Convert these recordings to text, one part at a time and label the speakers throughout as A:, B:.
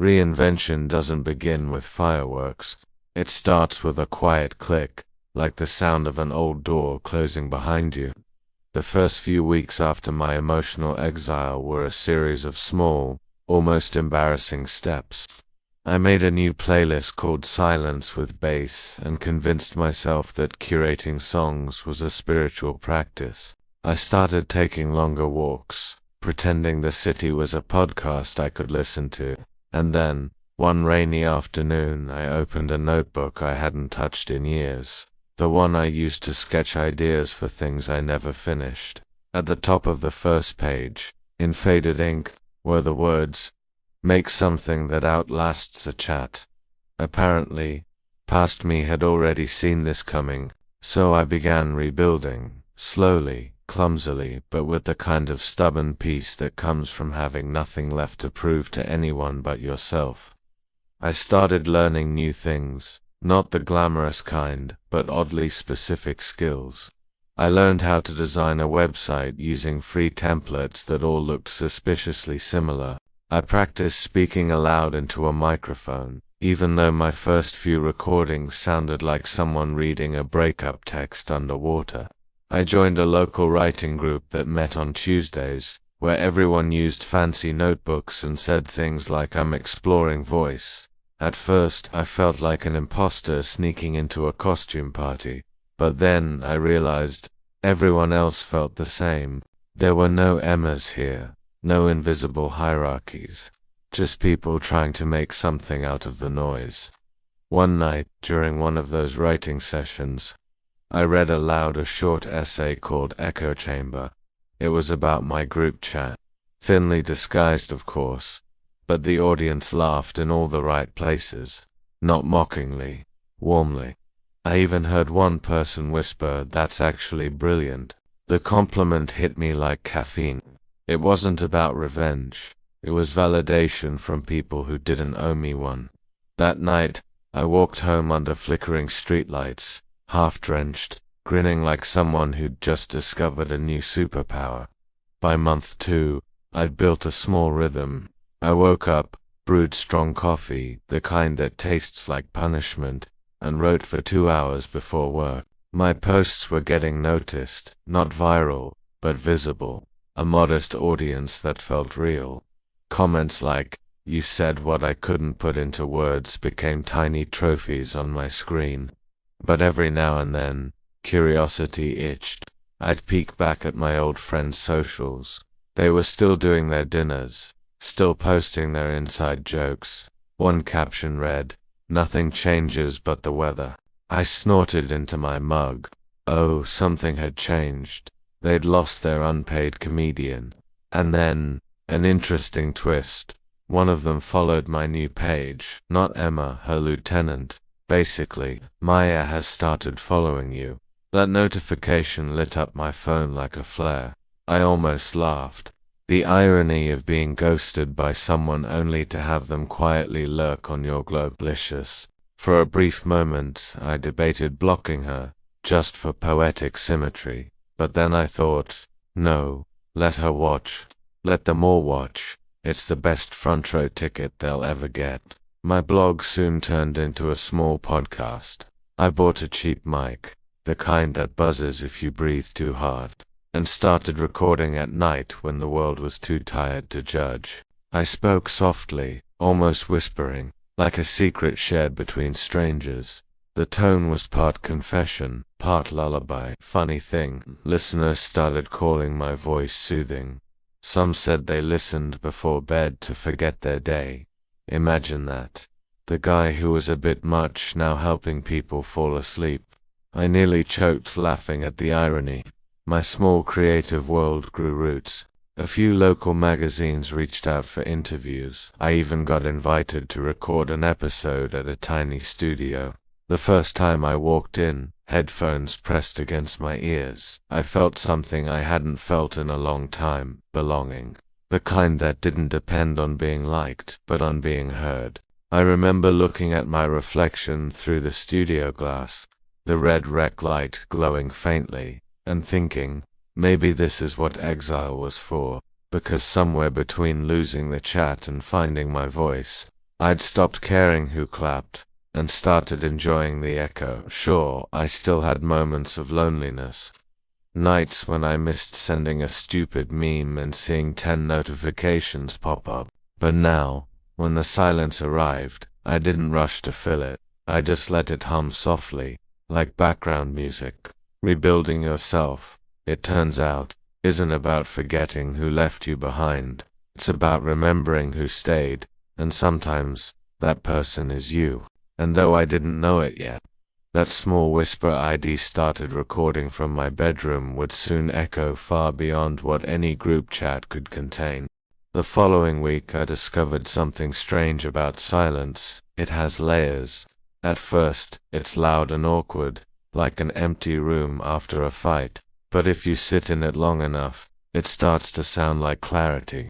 A: Reinvention doesn't begin with fireworks. It starts with a quiet click, like the sound of an old door closing behind you. The first few weeks after my emotional exile were a series of small, almost embarrassing steps. I made a new playlist called Silence with Bass and convinced myself that curating songs was a spiritual practice. I started taking longer walks, pretending the city was a podcast I could listen to. And then, one rainy afternoon, I opened a notebook I hadn't touched in years, the one I used to sketch ideas for things I never finished. At the top of the first page, in faded ink, were the words, "Make something that outlasts a chat." Apparently, past me had already seen this coming, so I began rebuilding, slowly, clumsily, but with the kind of stubborn peace that comes from having nothing left to prove to anyone but yourself. I started learning new things, not the glamorous kind, but oddly specific skills. I learned how to design a website using free templates that all looked suspiciously similar. I practiced speaking aloud into a microphone, even though my first few recordings sounded like someone reading a breakup text underwater. I joined a local writing group that met on Tuesdays, where everyone used fancy notebooks and said things like "I'm exploring voice." At first, I felt like an imposter sneaking into a costume party, but then I realized everyone else felt the same. There were no Emmas here, no invisible hierarchies, just people trying to make something out of the noise. One night, during one of those writing sessions, I read aloud a short essay called Echo Chamber. It was about my group chat, thinly disguised of course, but the audience laughed in all the right places, not mockingly, warmly. I even heard one person whisper, "That's actually brilliant." The compliment hit me like caffeine. It wasn't about revenge, it was validation from people who didn't owe me one. That night, I walked home under flickering streetlights, half-drenched, grinning like someone who'd just discovered a new superpower. By month 2, I'd built a small rhythm. I woke up, brewed strong coffee, the kind that tastes like punishment, and wrote for 2 hours before work. My posts were getting noticed, not viral, but visible. A modest audience that felt real. Comments like, "You said what I couldn't put into words," became tiny trophies on my screen. But every now and then, curiosity itched. I'd peek back at my old friends' socials. They were still doing their dinners, still posting their inside jokes. One caption read, "Nothing changes but the weather." I snorted into my mug. Oh, something had changed. They'd lost their unpaid comedian. And then, an interesting twist. One of them followed my new page, not Emma, her lieutenant. Basically, "Maya has started following you." That notification lit up my phone like a flare. I almost laughed. The irony of being ghosted by someone only to have them quietly lurk on your Globelicious. For a brief moment, I debated blocking her, just for poetic symmetry. But then I thought, no, let her watch. Let them all watch. It's the best front row ticket they'll ever get. My blog soon turned into a small podcast. I bought a cheap mic, the kind that buzzes if you breathe too hard, and started recording at night when the world was too tired to judge. I spoke softly, almost whispering, like a secret shared between strangers. The tone was part confession, part lullaby. Funny thing, listeners started calling my voice soothing. Some said they listened before bed to forget their day. Imagine that. The guy who was a bit much now helping people fall asleep. I nearly choked laughing at the irony. My small creative world grew roots. A few local magazines reached out for interviews. I even got invited to record an episode at a tiny studio. The first time I walked in, headphones pressed against my ears, I felt something I hadn't felt in a long time, belonging. The kind that didn't depend on being liked, but on being heard. I remember looking at my reflection through the studio glass, the red rec light glowing faintly, and thinking, maybe this is what Exile was for, because somewhere between losing the chat and finding my voice, I'd stopped caring who clapped, and started enjoying the echo. Sure, I still had moments of loneliness. Nights when I missed sending a stupid meme and seeing 10 notifications pop up. But now, when the silence arrived, I didn't rush to fill it. I just let it hum softly, like background music. Rebuilding yourself, it turns out, isn't about forgetting who left you behind. It's about remembering who stayed, and sometimes, that person is you. And though I didn't know it yet, that small whisper ID started recording from my bedroom would soon echo far beyond what any group chat could contain. The following week I discovered something strange about silence. It has layers. At first, it's loud and awkward, like an empty room after a fight. But if you sit in it long enough, it starts to sound like clarity.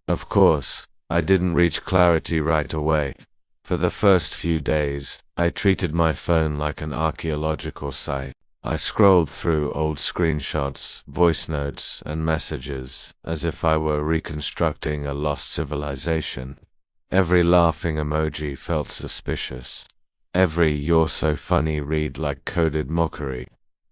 A: Of course, I didn't reach clarity right away. For the first few days, I treated my phone like an archaeological site. I scrolled through old screenshots, voice notes, and messages, as if I were reconstructing a lost civilization. Every laughing emoji felt suspicious. Every "you're so funny" read like coded mockery.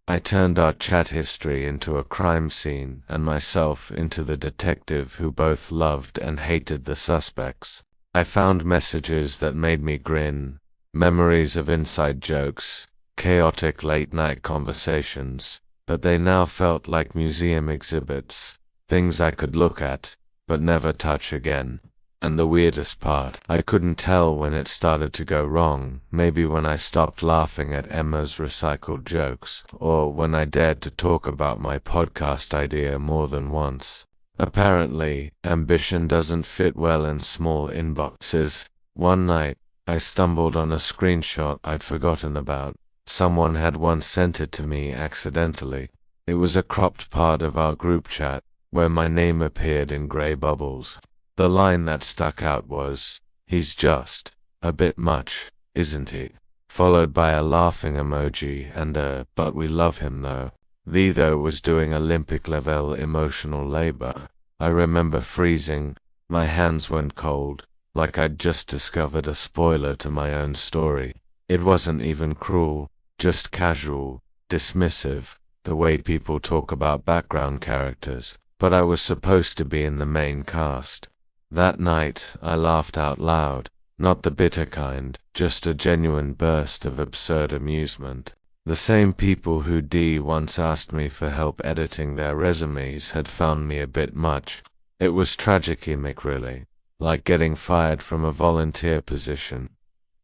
A: I turned our chat history into a crime scene and myself into the detective who both loved and hated the suspects. I found messages that made me grin, memories of inside jokes, chaotic late-night conversations, but they now felt like museum exhibits, things I could look at, but never touch again. And the weirdest part, I couldn't tell when it started to go wrong, maybe when I stopped laughing at Emma's recycled jokes, or when I dared to talk about my podcast idea more than once. Apparently, ambition doesn't fit well in small inboxes. One night, I stumbled on a screenshot I'd forgotten about. Someone had once sent it to me accidentally. It was a cropped part of our group chat, where my name appeared in gray bubbles. The line that stuck out was, "He's just a bit much, isn't he?" Followed by a laughing emoji and a "but we love him though." The though was doing Olympic-level emotional labor. I remember freezing, my hands went cold, like I'd just discovered a spoiler to my own story. It wasn't even cruel, just casual, dismissive, the way people talk about background characters, but I was supposed to be in the main cast. That night, I laughed out loud, not the bitter kind, just a genuine burst of absurd amusement. The same people who once asked me for help editing their resumes had found me a bit much. It was tragicomic really, like getting fired from a volunteer position.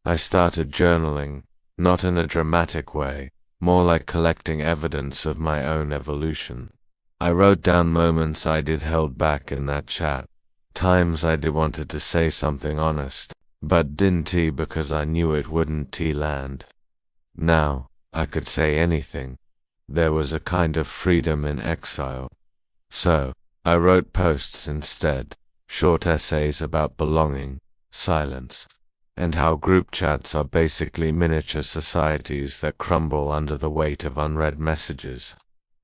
A: I started journaling, not in a dramatic way, more like collecting evidence of my own evolution. I wrote down moments I did held back in that chat. Times I did wanted to say something honest, but didn't because I knew it wouldn't land. Now, I could say anything. There was a kind of freedom in exile. So, I wrote posts instead, short essays about belonging, silence, and how group chats are basically miniature societies that crumble under the weight of unread messages.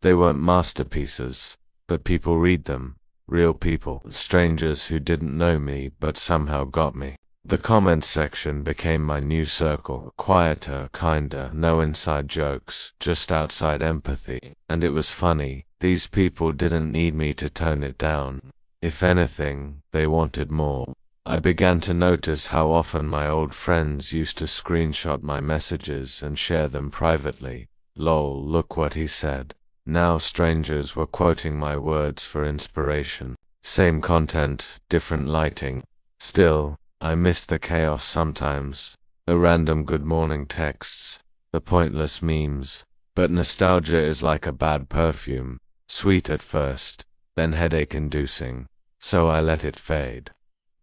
A: They weren't masterpieces, but people read them. Real people, strangers who didn't know me but somehow got me. The comments section became my new circle, quieter, kinder, no inside jokes, just outside empathy. And it was funny, these people didn't need me to tone it down. If anything, they wanted more. I began to notice how often my old friends used to screenshot my messages and share them privately. Lol, look what he said. Now strangers were quoting my words for inspiration. Same content, different lighting. Still, I miss the chaos sometimes. The random good morning texts, the pointless memes. But nostalgia is like a bad perfume, sweet at first, then headache-inducing. So I let it fade.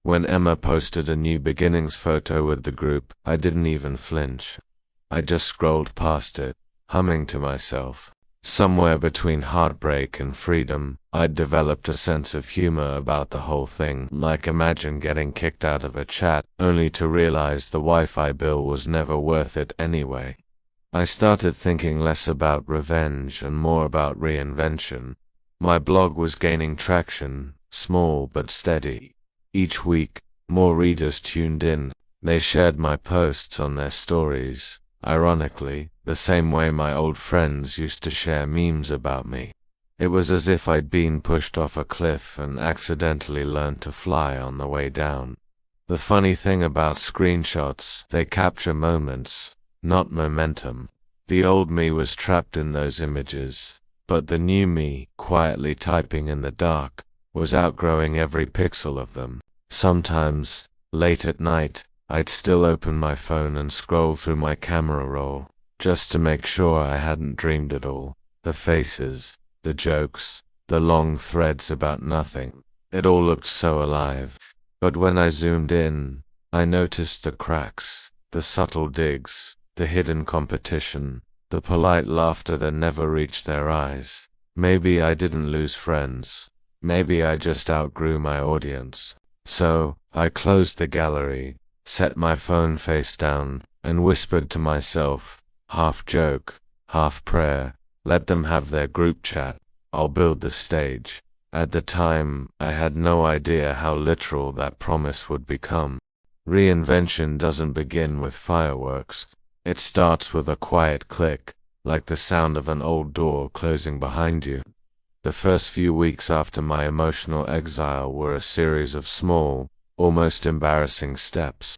A: When Emma posted a new beginnings photo with the group, I didn't even flinch. I just scrolled past it, humming to myself. Somewhere between heartbreak and freedom, I'd developed a sense of humor about the whole thing. Like imagine getting kicked out of a chat, only to realize the Wi-Fi bill was never worth it anyway. I started thinking less about revenge and more about reinvention. My blog was gaining traction, small but steady. Each week, more readers tuned in, They shared my posts on their stories, ironically, the same way my old friends used to share memes about me. It was as if I'd been pushed off a cliff and accidentally learned to fly on the way down. The funny thing about screenshots, they capture moments, not momentum. The old me was trapped in those images, but the new me, quietly typing in the dark, was outgrowing every pixel of them. Sometimes, late at night, I'd still open my phone and scroll through my camera roll, just to make sure I hadn't dreamed it all. The faces, the jokes, the long threads about nothing. It all looked so alive. But when I zoomed in, I noticed the cracks, the subtle digs, the hidden competition, the polite laughter that never reached their eyes. Maybe I didn't lose friends. Maybe I just outgrew my audience. So, I closed the gallery, set my phone face down, and whispered to myself, half joke, half prayer, let them have their group chat, I'll build the stage. At the time, I had no idea how literal that promise would become. Reinvention doesn't begin with fireworks. It starts with a quiet click, like the sound of an old door closing behind you. The first few weeks after my emotional exile were a series of small, almost embarrassing steps.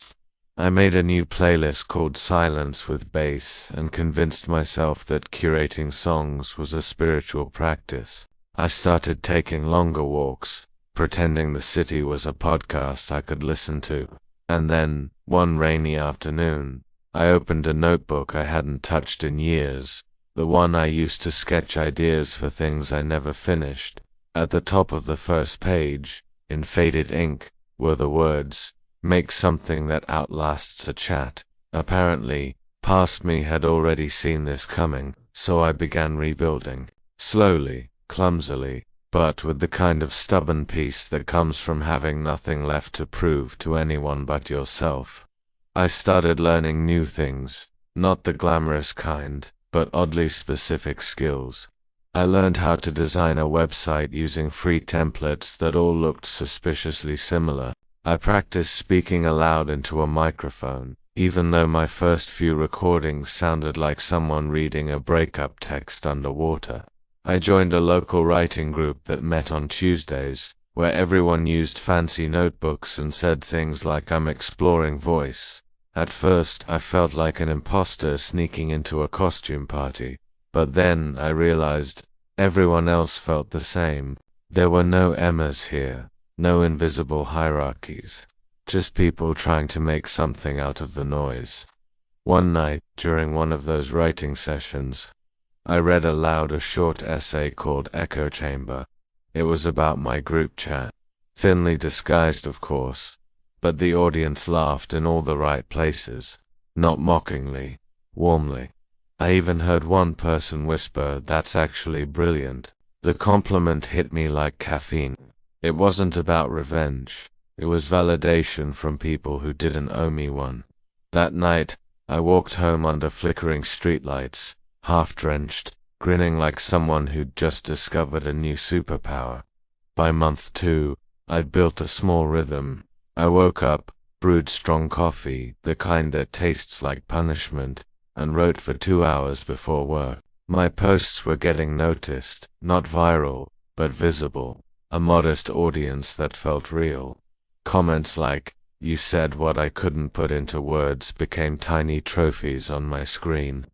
A: I made a new playlist called Silence with Bass and convinced myself that curating songs was a spiritual practice. I started taking longer walks, pretending the city was a podcast I could listen to. And then, one rainy afternoon, I opened a notebook I hadn't touched in years, the one I used to sketch ideas for things I never finished. At the top of the first page, in faded ink, were the words, "Make something that outlasts a chat." Apparently, past me had already seen this coming, so I began rebuilding. Slowly, clumsily, but with the kind of stubborn peace that comes from having nothing left to prove to anyone but yourself. I started learning new things, not the glamorous kind, but oddly specific skills. I learned how to design a website using free templates that all looked suspiciously similar. I practiced speaking aloud into a microphone, even though my first few recordings sounded like someone reading a breakup text underwater. I joined a local writing group that met on Tuesdays, where everyone used fancy notebooks and said things like "I'm exploring voice." At first, I felt like an imposter sneaking into a costume party, but then I realized everyone else felt the same. There were no Emmas here, no invisible hierarchies, just people trying to make something out of the noise. One night, during one of those writing sessions, I read aloud a short essay called Echo Chamber. It was about my group chat, thinly disguised of course, but the audience laughed in all the right places, not mockingly, warmly. I even heard one person whisper, "That's actually brilliant." The compliment hit me like caffeine. It wasn't about revenge, it was validation from people who didn't owe me one. That night, I walked home under flickering streetlights, half-drenched, grinning like someone who'd just discovered a new superpower. By month 2, I'd built a small rhythm. I woke up, brewed strong coffee, the kind that tastes like punishment, and wrote for 2 hours before work. My posts were getting noticed, not viral, but visible. A modest audience that felt real. Comments like, "You said what I couldn't put into words," became tiny trophies on my screen.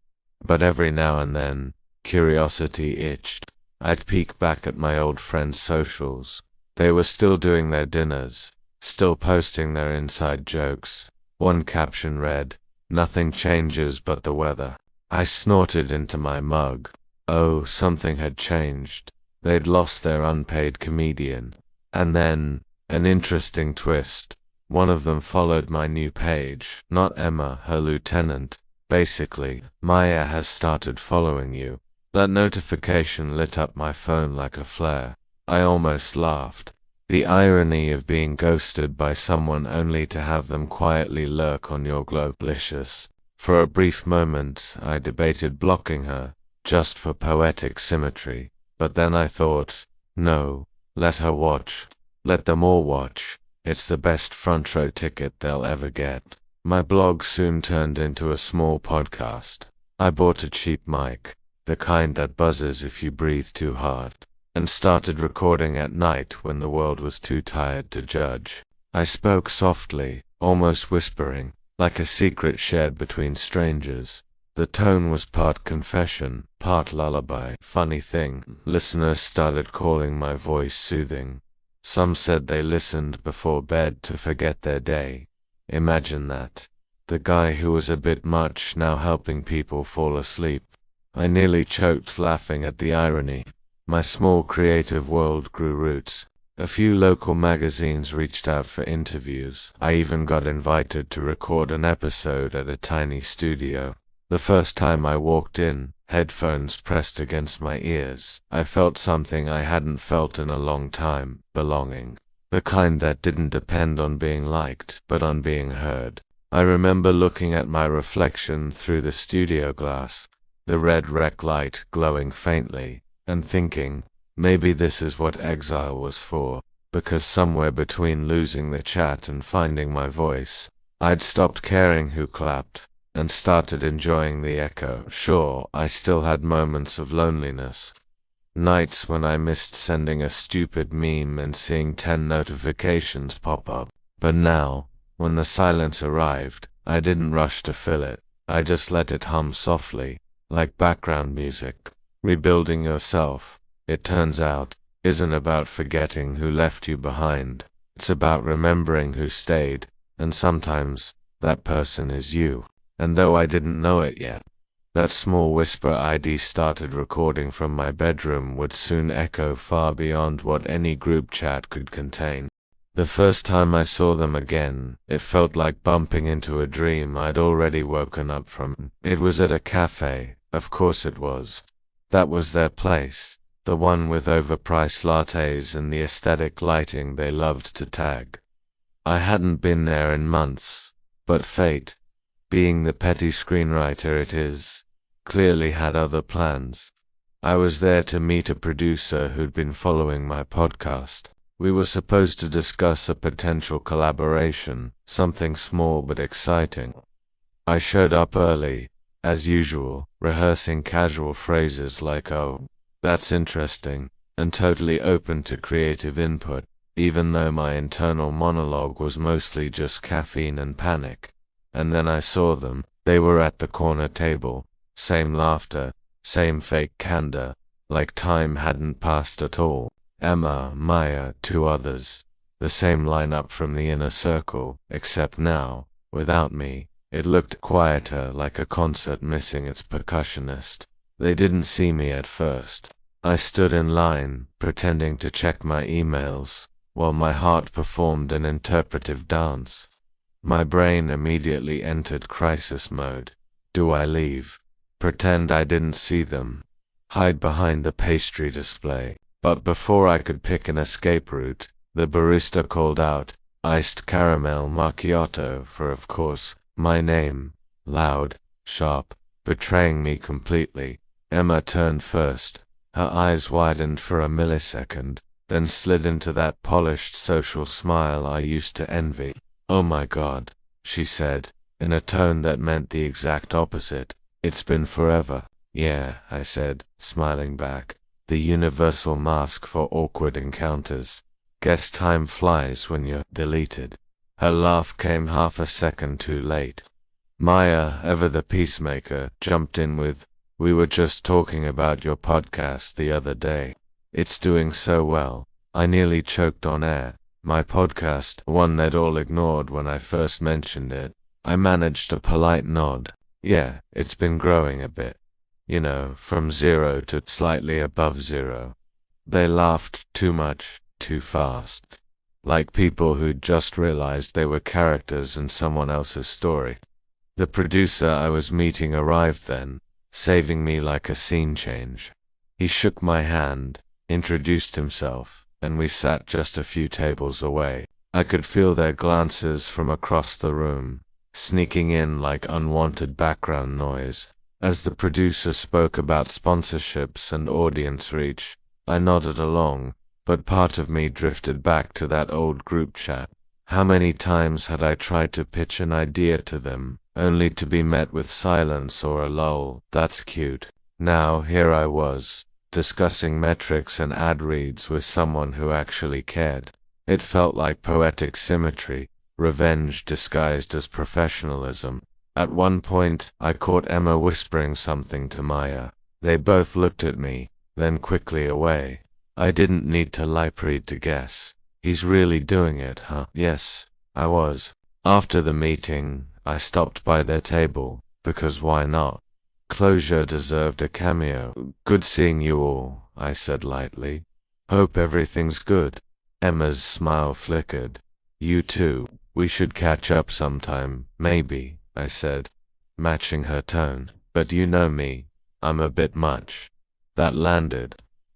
A: But every now and then, curiosity itched. I'd peek back at my old friends' socials. They were still doing their dinners, still posting their inside jokes. One caption read, "Nothing changes but the weather." I snorted into my mug. Oh, something had changed. They'd lost their unpaid comedian. And then, an interesting twist. One of them followed my new page, not Emma, her lieutenant. Basically, "Maya has started following you." That notification lit up my phone like a flare. I almost laughed. The irony of being ghosted by someone only to have them quietly lurk on your Globelicious. For a brief moment, I debated blocking her, just for poetic symmetry. But then I thought, no, let her watch. Let them all watch. It's the best front row ticket they'll ever get. My blog soon turned into a small podcast. I bought a cheap mic, the kind that buzzes if you breathe too hard, and started recording at night when the world was too tired to judge. I spoke softly, almost whispering, like a secret shared between strangers. The tone was part confession, part lullaby. Funny thing, listeners started calling my voice soothing. Some said they listened before bed to forget their day. Imagine that. The guy who was a bit much now helping people fall asleep. I nearly choked laughing at the irony. My small creative world grew roots. A few local magazines reached out for interviews. I even got invited to record an episode at a tiny studio. The first time I walked in, headphones pressed against my ears, I felt something I hadn't felt in a long time: belonging. The kind that didn't depend on being liked, but on being heard. I remember looking at my reflection through the studio glass, the red rec light glowing faintly, and thinking, maybe this is what Exile was for, because somewhere between losing the chat and finding my voice, I'd stopped caring who clapped, and started enjoying the echo. Sure, I still had moments of loneliness. Nights when I missed sending a stupid meme and seeing 10 notifications pop up. But now, when the silence arrived, I didn't rush to fill it. I just let it hum softly, like background music. Rebuilding yourself, it turns out, isn't about forgetting who left you behind. It's about remembering who stayed, and sometimes, that person is you. And though I didn't know it yet, that small whisper ID started recording from my bedroom would soon echo far beyond what any group chat could contain. The first time I saw them again, it felt like bumping into a dream I'd already woken up from. It was at a cafe, of course it was. That was their place, the one with overpriced lattes and the aesthetic lighting they loved to tag. I hadn't been there in months, but fate, being the petty screenwriter it is, clearly had other plans. I was there to meet a producer who'd been following my podcast. We were supposed to discuss a potential collaboration, something small but exciting. I showed up early, as usual, rehearsing casual phrases like "oh, that's interesting," and totally open to creative input, even though my internal monologue was mostly just caffeine and panic. And then I saw them. They were at the corner table. Same laughter, same fake candor, like time hadn't passed at all. Emma, Maya, 2 others. The same lineup from the inner circle, except now, without me, it looked quieter, like a concert missing its percussionist. They didn't see me at first. I stood in line, pretending to check my emails, while my heart performed an interpretive dance. My brain immediately entered crisis mode. Do I leave? Pretend I didn't see them? Hide behind the pastry display? But before I could pick an escape route, the barista called out, "Iced caramel macchiato," for, of course, my name, loud, sharp, betraying me completely. Emma turned first. Her eyes widened for a millisecond, then slid into that polished social smile I used to envy. "Oh my God," she said, in a tone that meant the exact opposite. "It's been forever." "Yeah," I said, smiling back. The universal mask for awkward encounters. Guess time flies when you're deleted. Her laugh came half a second too late. Maya, ever the peacemaker, jumped in with, "We were just talking about your podcast the other day. It's doing so well." I nearly choked on air. My podcast, one they'd all ignored when I first mentioned it. I managed a polite nod. "Yeah, it's been growing a bit. You know, from 0 to slightly above 0. They laughed too much, too fast. Like people who'd just realized they were characters in someone else's story. The producer I was meeting arrived then, saving me like a scene change. He shook my hand, introduced himself, and we sat just a few tables away. I could feel their glances from across the room, sneaking in like unwanted background noise. As the producer spoke about sponsorships and audience reach, I nodded along, but part of me drifted back to that old group chat. How many times had I tried to pitch an idea to them, only to be met with silence or a lull? That's cute. Now here I was, discussing metrics and ad reads with someone who actually cared. It felt like poetic symmetry, revenge disguised as professionalism. At one point, I caught Emma whispering something to Maya. They both looked at me, then quickly away. I didn't need to lip read to guess. He's really doing it, huh? Yes, I was. After the meeting, I stopped by their table, because why not? Closure deserved a cameo. Good seeing you all, I said lightly. Hope everything's good. Emma's smile flickered. You too. We should catch up sometime, maybe, I said, matching her tone. But you know me, I'm a bit much. That landed.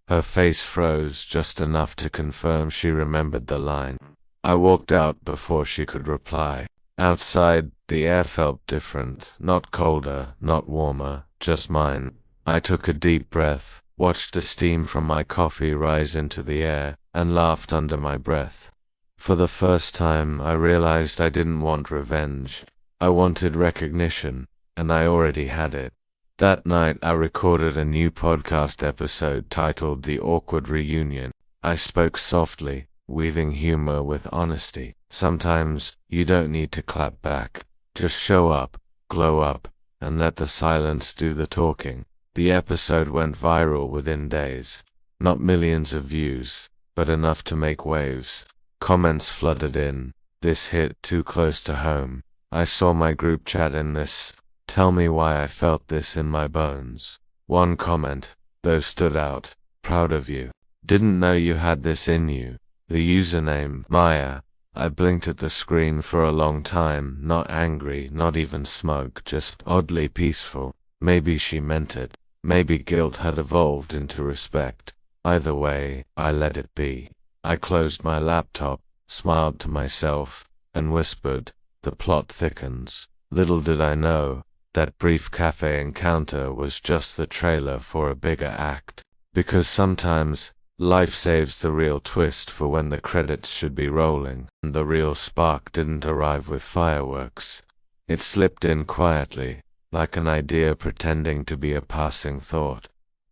A: Her face froze just enough to confirm she remembered the line. I walked out before she could reply. Outside, the air felt different, not colder, not warmer, just mine. I took a deep breath, watched the steam from my coffee rise into the air, and laughed under my breath. For the first time, I realized I didn't want revenge. I wanted recognition, and I already had it. That night, I recorded a new podcast episode titled The Awkward Reunion. I spoke softly, weaving humor with honesty. Sometimes, you don't need to clap back. Just show up, glow up, and let the silence do the talking. The episode went viral within days. Not millions of views, but enough to make waves. Comments flooded in. This hit too close to home. I saw my group chat in this. Tell me why I felt this in my bones. One comment, though, stood out. Proud of you. Didn't know you had this in you. The username, Maya. I blinked at the screen for a long time, not angry, not even smug, just oddly peaceful. Maybe she meant it. Maybe guilt had evolved into respect. Either way, I let it be. I closed my laptop, smiled to myself, and whispered, the plot thickens. Little did I know, that brief cafe encounter was just the trailer for a bigger act. Because sometimes, life saves the real twist for when the credits should be rolling, and the real spark didn't arrive with fireworks. It slipped in quietly, like an idea pretending to be a passing thought.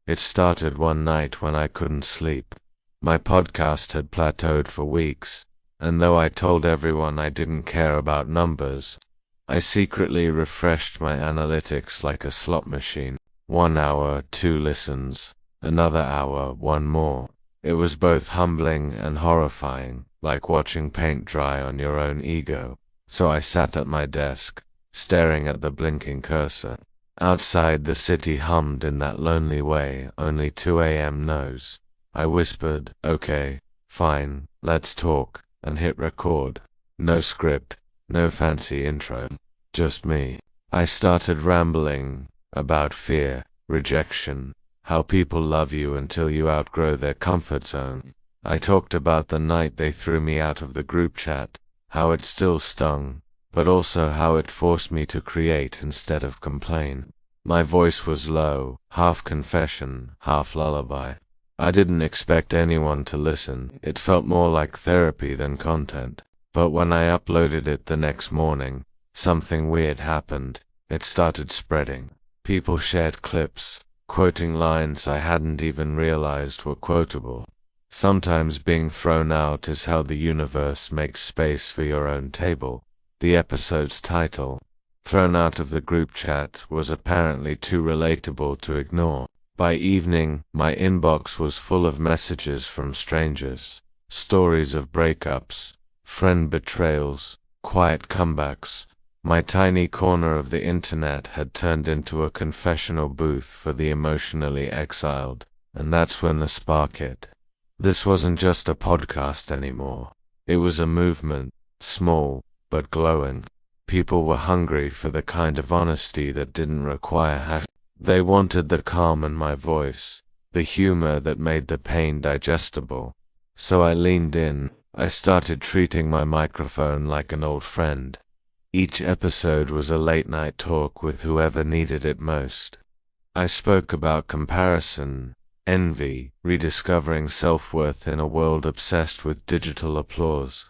A: It started one night when I couldn't sleep. My podcast had plateaued for weeks, and though I told everyone I didn't care about numbers, I secretly refreshed my analytics like a slot machine. 1 hour, 2 listens. Another hour, 1 more. It was both humbling and horrifying, like watching paint dry on your own ego. So I sat at my desk, staring at the blinking cursor. Outside, the city hummed in that lonely way only 2 a.m. knows. I whispered, okay, fine, let's talk, and hit record. No script, no fancy intro, just me. I started rambling about fear, rejection, how people love you until you outgrow their comfort zone. I talked about the night they threw me out of the group chat, how it still stung, but also how it forced me to create instead of complain. My voice was low, half confession, half lullaby. I didn't expect anyone to listen. It felt more like therapy than content. But when I uploaded it the next morning, something weird happened. It started spreading. People shared clips, quoting lines I hadn't even realized were quotable. Sometimes being thrown out is how the universe makes space for your own table. The episode's title, Thrown Out of the Group Chat, was apparently too relatable to ignore. By evening, my inbox was full of messages from strangers, stories of breakups, friend betrayals, quiet comebacks. My tiny corner of the internet had turned into a confessional booth for the emotionally exiled, and that's when the spark hit. This wasn't just a podcast anymore. It was a movement, small, but glowing. People were hungry for the kind of honesty that didn't require hashtags. They wanted the calm in my voice, the humor that made the pain digestible. So I leaned in. I started treating my microphone like an old friend. Each episode was a late-night talk with whoever needed it most. I spoke about comparison, envy, rediscovering self-worth in a world obsessed with digital applause.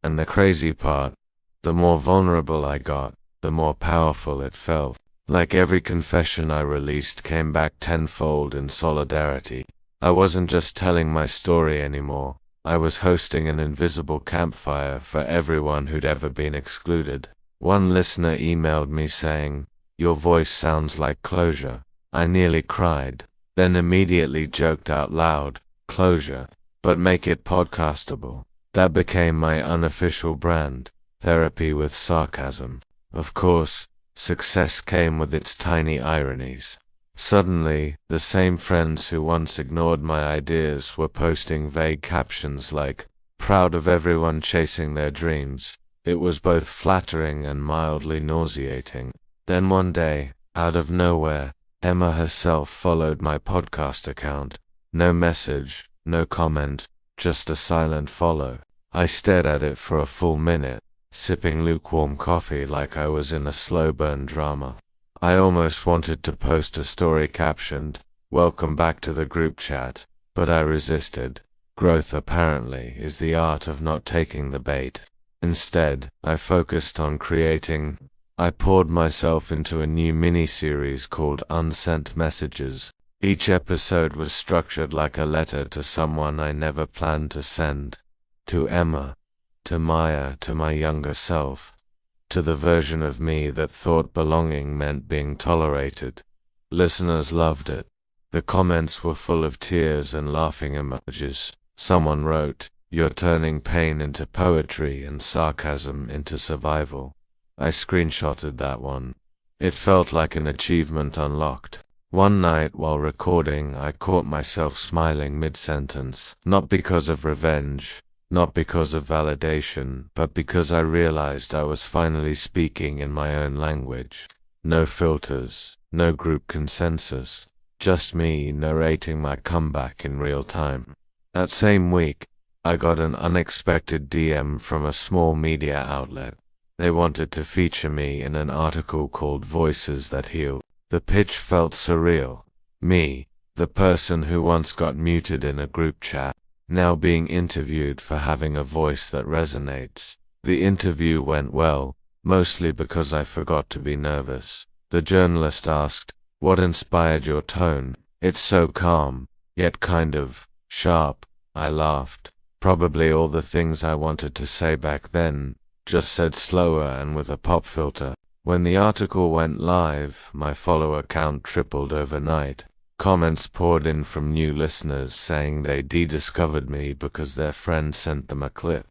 A: And the crazy part, the more vulnerable I got, the more powerful it felt. Like every confession I released came back tenfold in solidarity. I wasn't just telling my story anymore. I was hosting an invisible campfire for everyone who'd ever been excluded. One listener emailed me saying, "Your voice sounds like closure." I nearly cried, then immediately joked out loud, "Closure, but make it podcastable." That became my unofficial brand, therapy with sarcasm. Of course, success came with its tiny ironies. Suddenly, the same friends who once ignored my ideas were posting vague captions like, "Proud of everyone chasing their dreams." It was both flattering and mildly nauseating. Then one day, out of nowhere, Emma herself followed my podcast account. No message, no comment, just a silent follow. I stared at it for a full minute, sipping lukewarm coffee like I was in a slow burn drama. I almost wanted to post a story captioned, "Welcome back to the group chat," but I resisted. Growth, apparently, is the art of not taking the bait. Instead, I focused on creating. I poured myself into a new mini-series called Unsent Messages. Each episode was structured like a letter to someone I never planned to send. To Emma, to Maya, to my younger self, to the version of me that thought belonging meant being tolerated. Listeners loved it. The comments were full of tears and laughing emojis. Someone wrote, "You're turning pain into poetry and sarcasm into survival." I screenshotted that one. It felt like an achievement unlocked. One night while recording, I caught myself smiling mid-sentence, not because of revenge, not because of validation, but because I realized I was finally speaking in my own language. No filters, no group consensus, just me narrating my comeback in real time. That same week, I got an unexpected DM from a small media outlet. They wanted to feature me in an article called Voices That Heal. The pitch felt surreal. Me, the person who once got muted in a group chat, now being interviewed for having a voice that resonates. The interview went well, mostly because I forgot to be nervous. The journalist asked, "What inspired your tone? It's so calm, yet kind of sharp." I laughed. Probably all the things I wanted to say back then, just said slower and with a pop filter. When the article went live, my follower count tripled overnight. Comments poured in from new listeners saying they discovered me because their friend sent them a clip.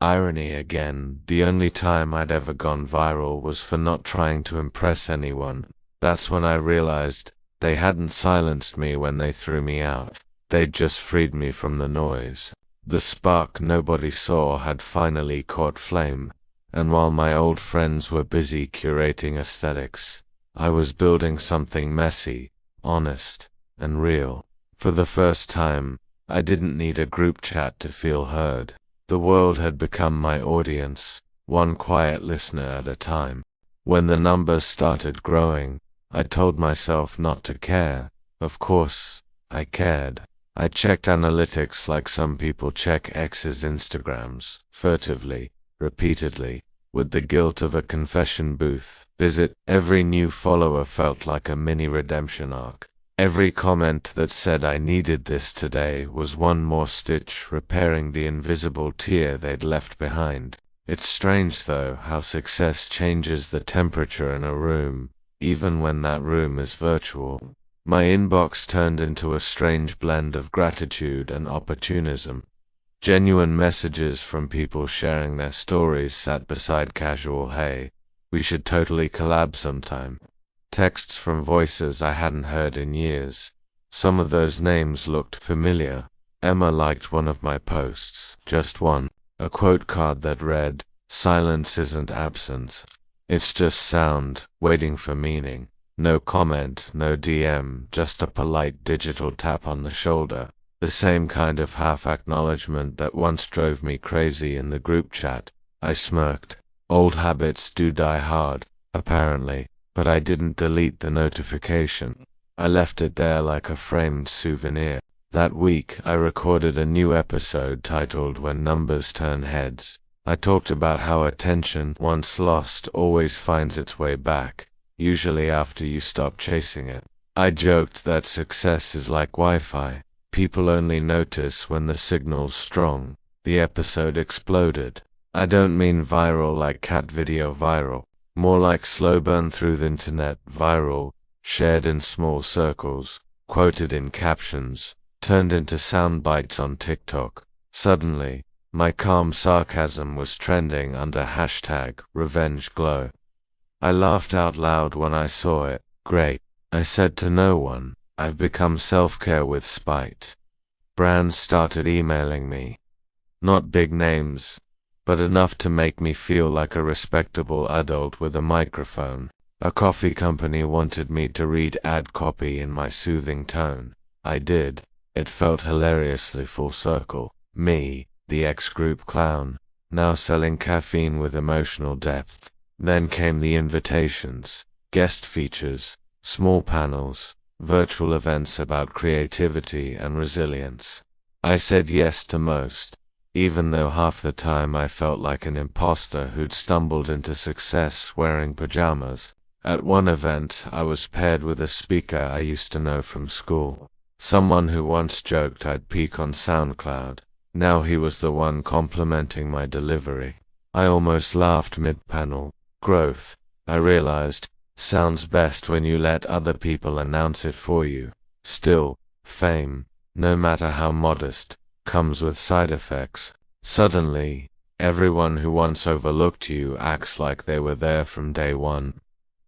A: Irony again, the only time I'd ever gone viral was for not trying to impress anyone. That's when I realized they hadn't silenced me when they threw me out. They'd just freed me from the noise. The spark nobody saw had finally caught flame, and while my old friends were busy curating aesthetics, I was building something messy, honest, and real. For the first time, I didn't need a group chat to feel heard. The world had become my audience, one quiet listener at a time. When the numbers started growing, I told myself not to care. Of course, I cared. I checked analytics like some people check ex's Instagrams, furtively, repeatedly, with the guilt of a confession booth. Every new follower felt like a mini redemption arc. Every comment that said I needed this today was one more stitch repairing the invisible tear they'd left behind. It's strange though how success changes the temperature in a room, even when that room is virtual. My inbox turned into a strange blend of gratitude and opportunism. Genuine messages from people sharing their stories sat beside casual "Hey, we should totally collab sometime." Texts from voices I hadn't heard in years. Some of those names looked familiar. Emma liked one of my posts, just one, a quote card that read, "Silence isn't absence. It's just sound, waiting for meaning." No comment, no DM, just a polite digital tap on the shoulder. The same kind of half-acknowledgement that once drove me crazy in the group chat. I smirked. Old habits do die hard, apparently, but I didn't delete the notification. I left it there like a framed souvenir. That week, I recorded a new episode titled "When Numbers Turn Heads." I talked about how attention, once lost, always finds its way back, usually after you stop chasing it. I joked that success is like Wi-Fi. People only notice when the signal's strong. The episode exploded. I don't mean viral like cat video viral, more like slow burn through the internet viral, shared in small circles, quoted in captions, turned into sound bites on TikTok. Suddenly, my calm sarcasm was trending under #RevengeGlow. I laughed out loud when I saw it. Great, I said to no one. I've become self-care with spite. Brands started emailing me. Not big names, but enough to make me feel like a respectable adult with a microphone. A coffee company wanted me to read ad copy in my soothing tone. I did. It felt hilariously full circle. Me, the ex-group clown, now selling caffeine with emotional depth. Then came the invitations, guest features, small panels, virtual events about creativity and resilience. I said yes to most, even though half the time I felt like an imposter who'd stumbled into success wearing pajamas. At one event, I was paired with a speaker I used to know from school, someone who once joked I'd peak on SoundCloud. Now he was the one complimenting my delivery. I almost laughed mid-panel. Growth, I realized, sounds best when you let other people announce it for you. Still, fame, no matter how modest, comes with side effects. Suddenly, everyone who once overlooked you acts like they were there from day one.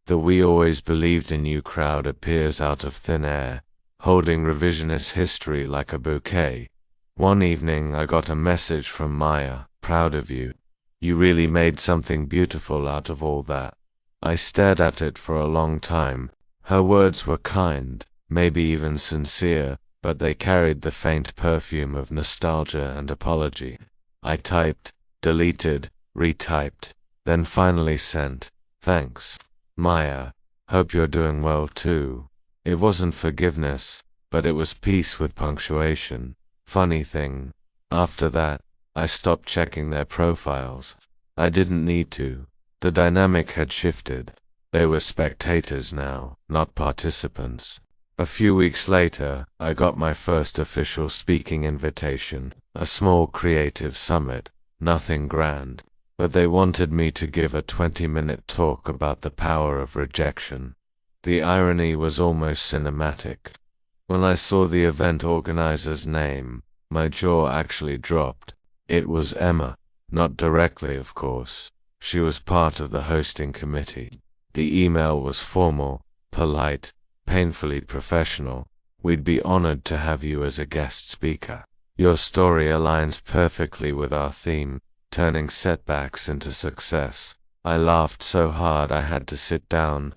A: The "we always believed in you" crowd appears out of thin air, holding revisionist history like a bouquet. One evening I got a message from Maya, "Proud of you. You really made something beautiful out of all that." I stared at it for a long time. Her words were kind, maybe even sincere, but they carried the faint perfume of nostalgia and apology. I typed, deleted, retyped, then finally sent, "Thanks, Maya. Hope you're doing well too." It wasn't forgiveness, but it was peace with punctuation. Funny thing, after that, I stopped checking their profiles. I didn't need to. The dynamic had shifted. They were spectators now, not participants. A few weeks later, I got my first official speaking invitation, a small creative summit, nothing grand, but they wanted me to give a 20-minute talk about the power of rejection. The irony was almost cinematic. When I saw the event organizer's name, my jaw actually dropped. It was Emma. Not directly, of course. She was part of the hosting committee. The email was formal, polite, painfully professional. "We'd be honored to have you as a guest speaker. Your story aligns perfectly with our theme, turning setbacks into success." I laughed so hard I had to sit down.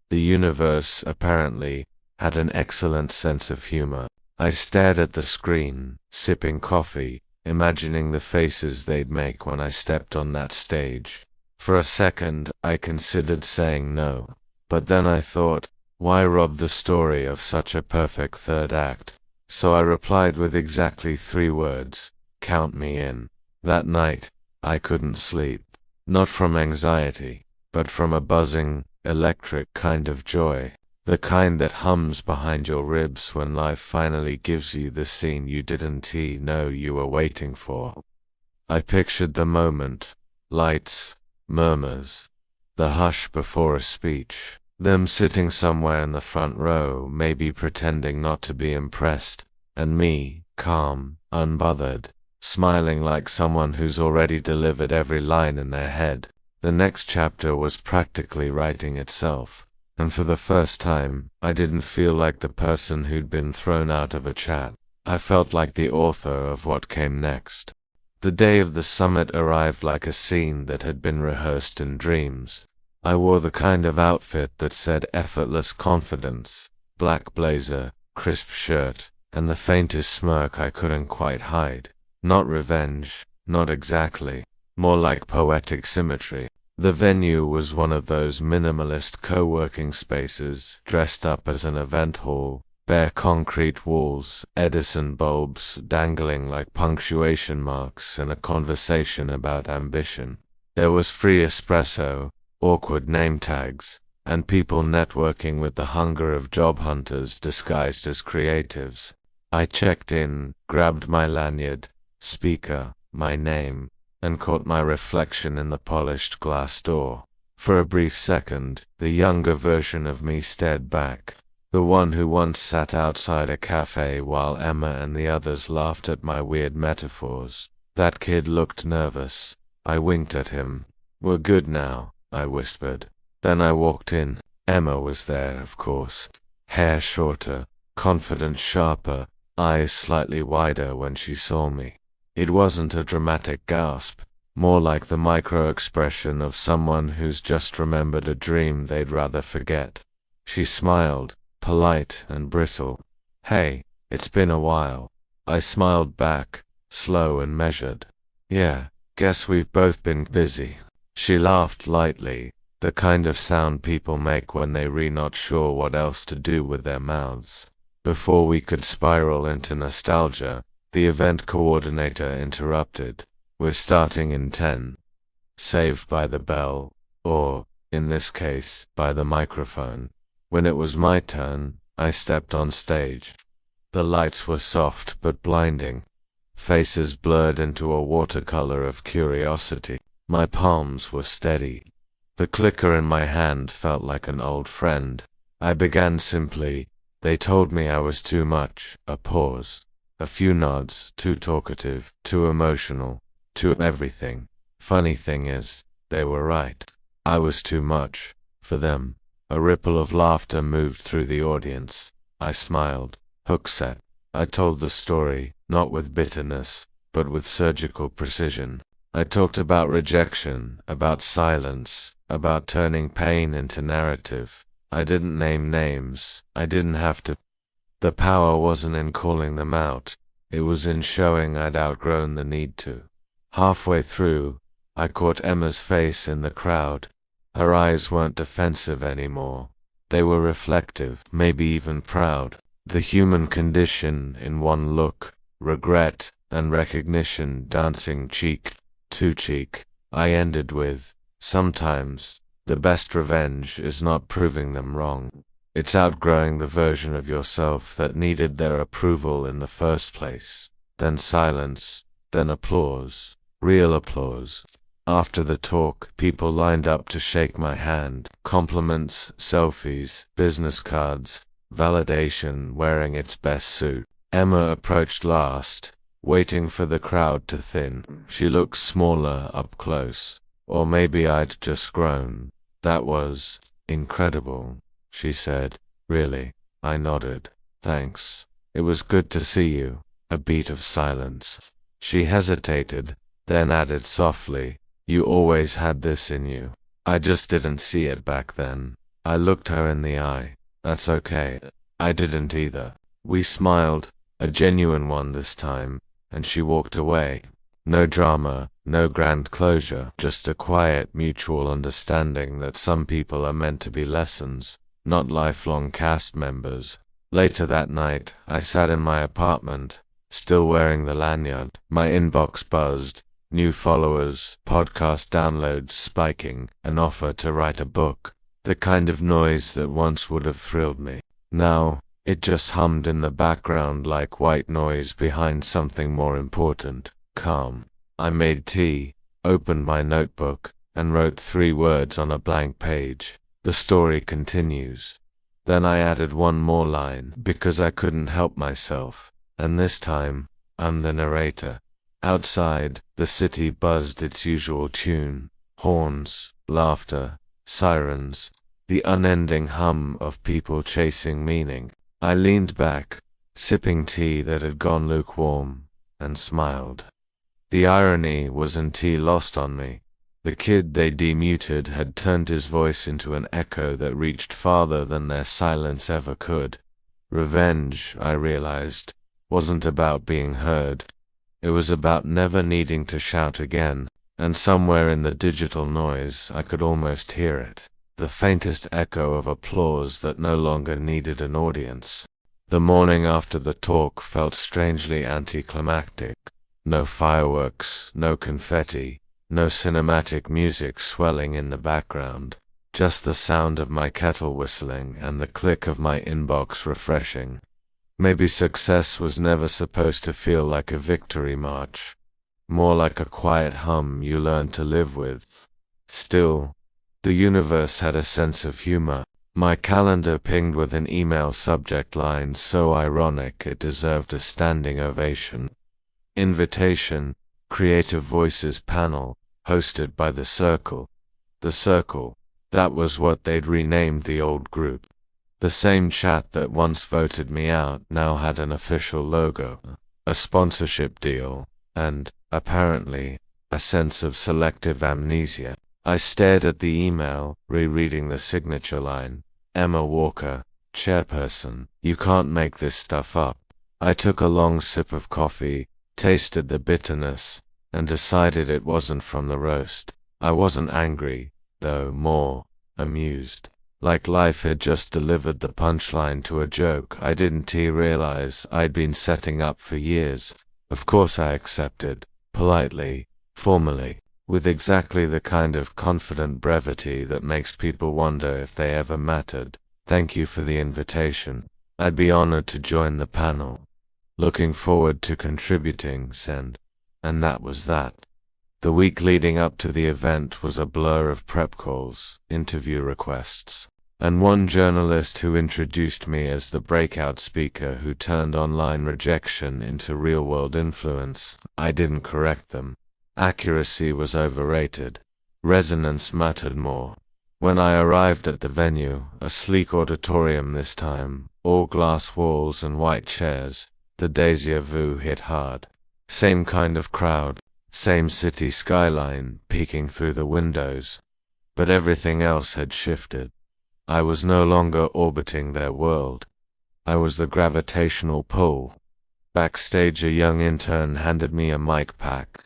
A: The universe, apparently, had an excellent sense of humor. I stared at the screen, sipping coffee, imagining the faces they'd make when I stepped on that stage. For a second, I considered saying no. But then I thought, why rob the story of such a perfect third act? So I replied with exactly 3 words, "Count me in." That night, I couldn't sleep. Not from anxiety, but from a buzzing, electric kind of joy. The kind that hums behind your ribs when life finally gives you the scene you didn't know you were waiting for. I pictured the moment. Lights, murmurs, the hush before a speech. Them sitting somewhere in the front row, maybe pretending not to be impressed. And me, calm, unbothered, smiling like someone who's already delivered every line in their head. The next chapter was practically writing itself. And for the first time, I didn't feel like the person who'd been thrown out of a chat. I felt like the author of what came next. The day of the summit arrived like a scene that had been rehearsed in dreams. I wore the kind of outfit that said effortless confidence, black blazer, crisp shirt, and the faintest smirk I couldn't quite hide. Not revenge, not exactly, more like poetic symmetry. The venue was one of those minimalist co-working spaces, dressed up as an event hall, bare concrete walls, Edison bulbs dangling like punctuation marks in a conversation about ambition. There was free espresso, awkward name tags, and people networking with the hunger of job hunters disguised as creatives. I checked in, grabbed my lanyard, speaker, my name, and caught my reflection in the polished glass door. For a brief second, the younger version of me stared back, the one who once sat outside a cafe while Emma and the others laughed at my weird metaphors. That kid looked nervous. I winked at him. "We're good now," I whispered. Then I walked in. Emma was there, of course. Hair shorter, confidence sharper, eyes slightly wider when she saw me. It wasn't a dramatic gasp, more like the micro-expression of someone who's just remembered a dream they'd rather forget. She smiled, polite and brittle. "Hey, it's been a while." I smiled back, slow and measured. "Yeah, guess we've both been busy." She laughed lightly, the kind of sound people make when they're really not sure what else to do with their mouths. Before we could spiral into nostalgia, the event coordinator interrupted. "We're starting in 10. Saved by the bell, or, in this case, by the microphone. When it was my turn, I stepped on stage. The lights were soft but blinding. Faces blurred into a watercolor of curiosity. My palms were steady. The clicker in my hand felt like an old friend. I began simply. "They told me I was too much." A pause. A few nods. "Too talkative, too emotional, too everything." Funny thing is, they were right. I was too much. For them. A ripple of laughter moved through the audience. I smiled. Hook set. I told the story, not with bitterness, but with surgical precision. I talked about rejection, about silence, about turning pain into narrative. I didn't name names. I didn't have to. The power wasn't in calling them out. It was in showing I'd outgrown the need to. Halfway through, I caught Emma's face in the crowd. Her eyes weren't defensive anymore. They were reflective, maybe even proud. The human condition in one look, regret and recognition dancing cheek to cheek. I ended with, "Sometimes, the best revenge is not proving them wrong. It's outgrowing the version of yourself that needed their approval in the first place." Then silence, then applause, real applause. After the talk, people lined up to shake my hand. Compliments, selfies, business cards, validation wearing its best suit. Emma approached last, waiting for the crowd to thin. She looked smaller up close. Or maybe I'd just grown. "That was incredible," she said. "Really?" I nodded. "Thanks. It was good to see you." A beat of silence. She hesitated, then added softly, "You always had this in you. I just didn't see it back then." I looked her in the eye. "That's okay. I didn't either." We smiled, a genuine one this time, and she walked away. No drama, no grand closure, just a quiet mutual understanding that some people are meant to be lessons, not lifelong cast members. Later that night, I sat in my apartment, still wearing the lanyard. My inbox buzzed, new followers, podcast downloads spiking, an offer to write a book. The kind of noise that once would have thrilled me. Now, it just hummed in the background like white noise behind something more important. Calm. I made tea, opened my notebook, and wrote 3 words on a blank page. The story continues. Then I added one more line, because I couldn't help myself. And this time, I'm the narrator. Outside, the city buzzed its usual tune. Horns, laughter, sirens, the unending hum of people chasing meaning. I leaned back, sipping tea that had gone lukewarm, and smiled. The irony wasn't tea lost on me. The kid they demuted had turned his voice into an echo that reached farther than their silence ever could. Revenge, I realized, wasn't about being heard. It was about never needing to shout again, and somewhere in the digital noise I could almost hear it. The faintest echo of applause that no longer needed an audience. The morning after the talk felt strangely anticlimactic. No fireworks, no confetti, no cinematic music swelling in the background. Just the sound of my kettle whistling and the click of my inbox refreshing. Maybe success was never supposed to feel like a victory march. More like a quiet hum you learn to live with. Still, the universe had a sense of humor. My calendar pinged with an email subject line so ironic it deserved a standing ovation. Invitation, Creative Voices panel, hosted by The Circle. The Circle, that was what they'd renamed the old group. The same chat that once voted me out now had an official logo, a sponsorship deal, and, apparently, a sense of selective amnesia. I stared at the email, rereading the signature line. Emma Walker, chairperson. You can't make this stuff up. I took a long sip of coffee, tasted the bitterness, and decided it wasn't from the roast. I wasn't angry, though more amused. Like life had just delivered the punchline to a joke I didn't realize I'd been setting up for years. Of course I accepted, politely, formally, with exactly the kind of confident brevity that makes people wonder if they ever mattered. Thank you for the invitation. I'd be honored to join the panel. Looking forward to contributing, send. And that was that. The week leading up to the event was a blur of prep calls, interview requests, and one journalist who introduced me as the breakout speaker who turned online rejection into real-world influence. I didn't correct them. Accuracy was overrated. Resonance mattered more. When I arrived at the venue, a sleek auditorium this time, all glass walls and white chairs, the déjà vu hit hard. Same kind of crowd, same city skyline peeking through the windows. But everything else had shifted. I was no longer orbiting their world. I was the gravitational pull. Backstage, a young intern handed me a mic pack.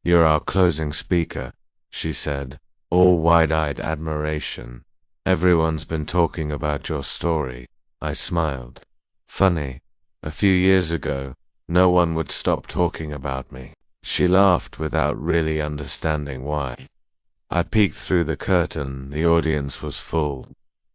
A: "You're our closing speaker," she said, all wide-eyed admiration. "Everyone's been talking about your story." I smiled. Funny. A few years ago, no one would stop talking about me. She laughed without really understanding why. I peeked through the curtain. The audience was full.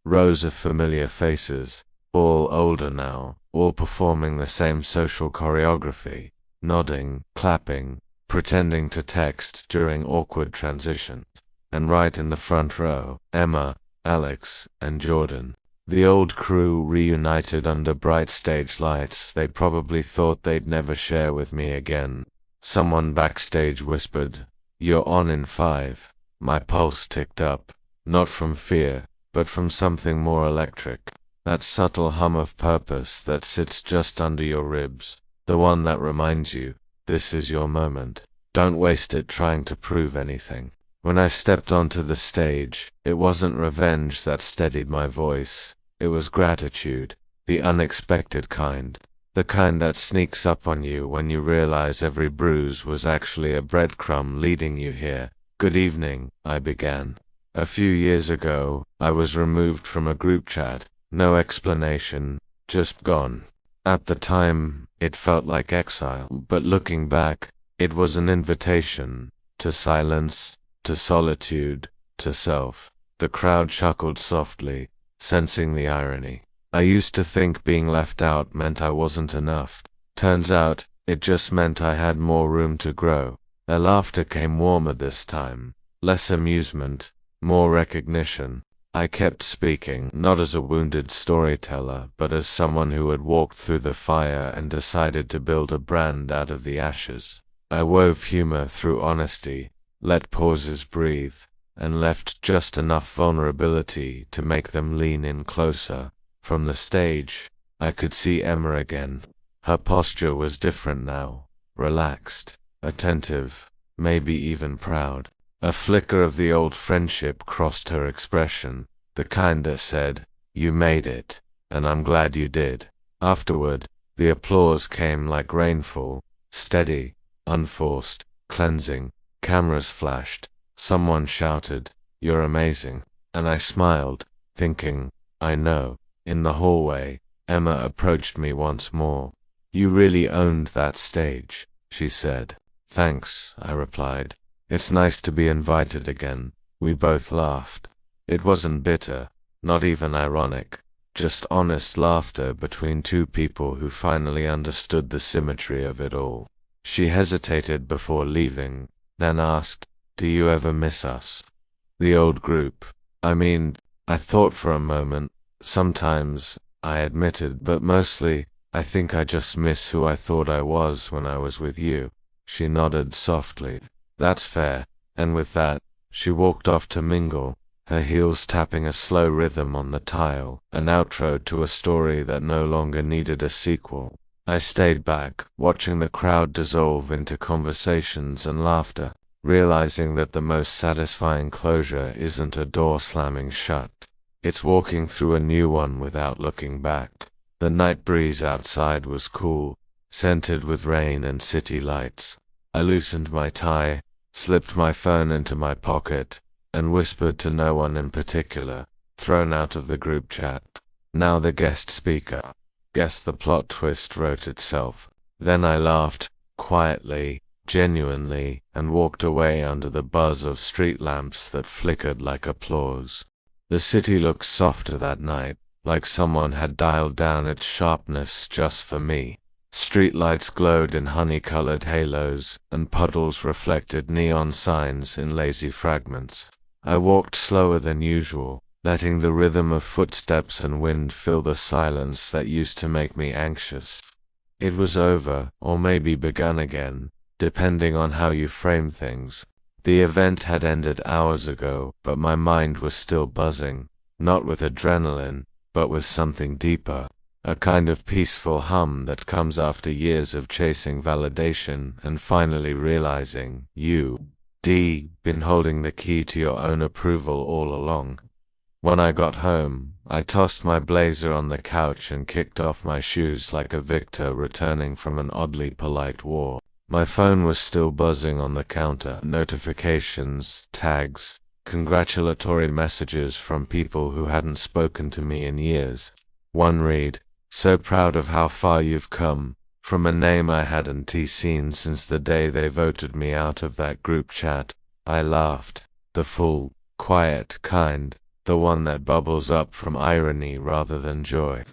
A: Rows of familiar faces, all older now, all performing the same social choreography, nodding, clapping, pretending to text during awkward transitions. And right in the front row, Emma, Alex, and Jordan. The old crew reunited under bright stage lights they probably thought they'd never share with me again. Someone backstage whispered, "You're on in 5. My pulse ticked up, not from fear, but from something more electric. That subtle hum of purpose that sits just under your ribs. The one that reminds you, this is your moment. Don't waste it trying to prove anything." When I stepped onto the stage, it wasn't revenge that steadied my voice. It was gratitude, the unexpected kind. The kind that sneaks up on you when you realize every bruise was actually a breadcrumb leading you here. "Good evening," I began. A few years ago, I was removed from a group chat. No explanation, just gone. At the time, it felt like exile, but looking back, it was an invitation to silence, to solitude, to self. The crowd chuckled softly, sensing the irony. I used to think being left out meant I wasn't enough. Turns out, it just meant I had more room to grow. Their laughter came warmer this time. Less amusement, more recognition. I kept speaking, not as a wounded storyteller, but as someone who had walked through the fire and decided to build a brand out of the ashes. I wove humor through honesty, let pauses breathe, and left just enough vulnerability to make them lean in closer. From the stage, I could see Emma again. Her posture was different now, relaxed, attentive, maybe even proud. A flicker of the old friendship crossed her expression, the kind that said, "You made it, and I'm glad you did." Afterward, the applause came like rainfall, steady, unforced, cleansing. Cameras flashed. Someone shouted, "You're amazing." And I smiled, thinking, I know. In the hallway, Emma approached me once more. You really owned that stage, she said. Thanks, I replied. It's nice to be invited again. We both laughed. It wasn't bitter, not even ironic, just honest laughter between two people who finally understood the symmetry of it all. She hesitated before leaving, then asked, Do you ever miss us? The old group. I thought for a moment. Sometimes, I admitted, but mostly, I think I just miss who I thought I was when I was with you. She nodded softly. That's fair. And with that, she walked off to mingle, her heels tapping a slow rhythm on the tile, an outro to a story that no longer needed a sequel. I stayed back, watching the crowd dissolve into conversations and laughter, realizing that the most satisfying closure isn't a door slamming shut. It's walking through a new one without looking back. The night breeze outside was cool, scented with rain and city lights. I loosened my tie, slipped my phone into my pocket, and whispered to no one in particular, thrown out of the group chat. Now the guest speaker. Guess the plot twist wrote itself. Then I laughed, quietly, genuinely, and walked away under the buzz of street lamps that flickered like applause. The city looked softer that night, like someone had dialed down its sharpness just for me. Streetlights glowed in honey-colored halos, and puddles reflected neon signs in lazy fragments. I walked slower than usual, letting the rhythm of footsteps and wind fill the silence that used to make me anxious. It was over, or maybe begun again, depending on how you frame things. The event had ended hours ago, but my mind was still buzzing, not with adrenaline, but with something deeper, a kind of peaceful hum that comes after years of chasing validation and finally realizing you've been holding the key to your own approval all along. When I got home, I tossed my blazer on the couch and kicked off my shoes like a victor returning from an oddly polite war. My phone was still buzzing on the counter. Notifications, tags, congratulatory messages from people who hadn't spoken to me in years. One read, "So proud of how far you've come," from a name I hadn't seen since the day they voted me out of that group chat. I laughed. The full, quiet kind. The one that bubbles up from irony rather than joy.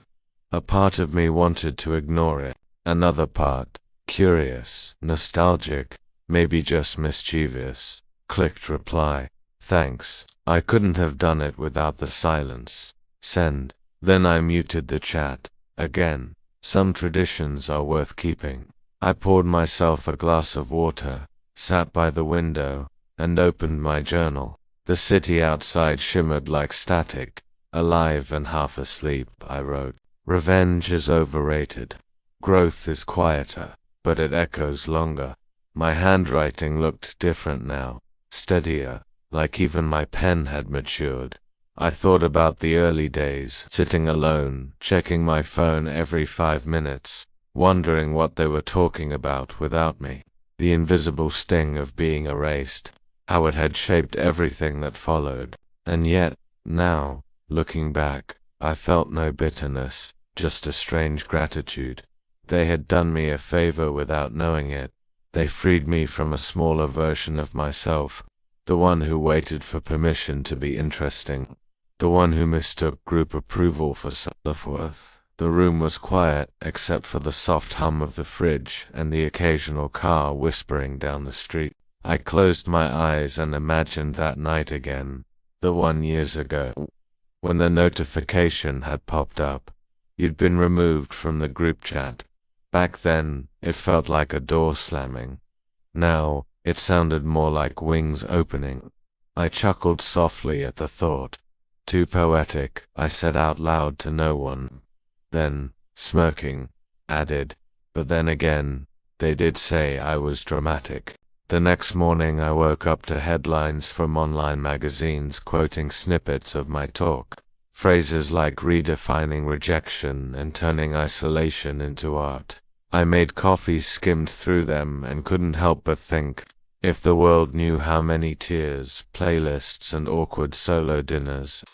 A: A part of me wanted to ignore it. Another part, curious, nostalgic, maybe just mischievous, clicked reply. Thanks. I couldn't have done it without the silence. Send. Then I muted the chat. Again. Some traditions are worth keeping. I poured myself a glass of water, sat by the window, and opened my journal. The city outside shimmered like static, alive and half asleep. I wrote, "Revenge is overrated. Growth is quieter, but it echoes longer." My handwriting looked different now, steadier, like even my pen had matured. I thought about the early days, sitting alone, checking my phone every 5 minutes, wondering what they were talking about without me. The invisible sting of being erased. How it had shaped everything that followed. And yet, now, looking back, I felt no bitterness, just a strange gratitude. They had done me a favor without knowing it. They freed me from a smaller version of myself, the one who waited for permission to be interesting, the one who mistook group approval for self-worth. The room was quiet, except for the soft hum of the fridge and the occasional car whispering down the street. I closed my eyes and imagined that night again, the one years ago, when the notification had popped up. You'd been removed from the group chat. Back then, it felt like a door slamming. Now, it sounded more like wings opening. I chuckled softly at the thought. Too poetic, I said out loud to no one. Then, smirking, added, but then again, they did say I was dramatic. The next morning I woke up to headlines from online magazines quoting snippets of my talk. Phrases like redefining rejection and turning isolation into art. I made coffee, skimmed through them, and couldn't help but think, if the world knew how many tears, playlists, and awkward solo dinners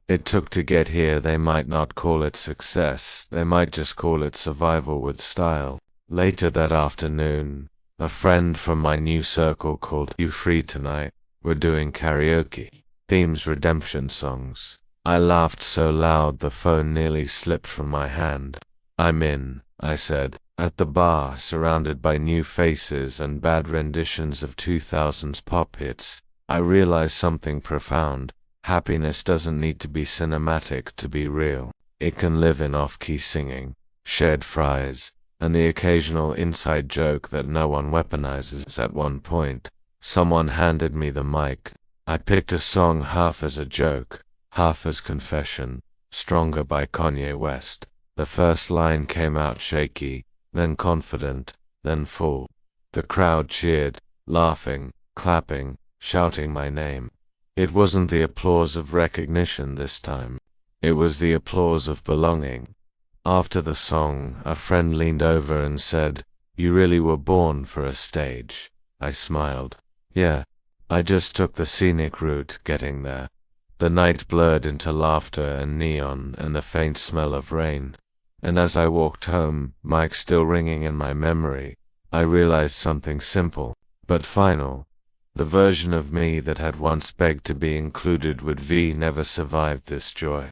A: it took to get here. They might not call it success, they might just call it survival with style. Later that afternoon, a friend from my new circle called "You Free Tonight?" We're doing karaoke. Themes redemption songs. I laughed so loud the phone nearly slipped from my hand. "I'm in," I said, at the bar, surrounded by new faces and bad renditions of 2000s pop hits. I realized something profound. Happiness doesn't need to be cinematic to be real. It can live in off-key singing, shared fries, and the occasional inside joke that no one weaponizes. At one point, someone handed me the mic. I picked a song half as a joke, half as confession, "Stronger" by Kanye West. The first line came out shaky, then confident, then full. The crowd cheered, laughing, clapping, shouting my name. It wasn't the applause of recognition this time. It was the applause of belonging. After the song, a friend leaned over and said, "You really were born for a stage." I smiled. "Yeah, I just took the scenic route getting there." The night blurred into laughter and neon and the faint smell of rain. And as I walked home, mic still ringing in my memory, I realized something simple, but final. The version of me that had once begged to be included would never survived this joy.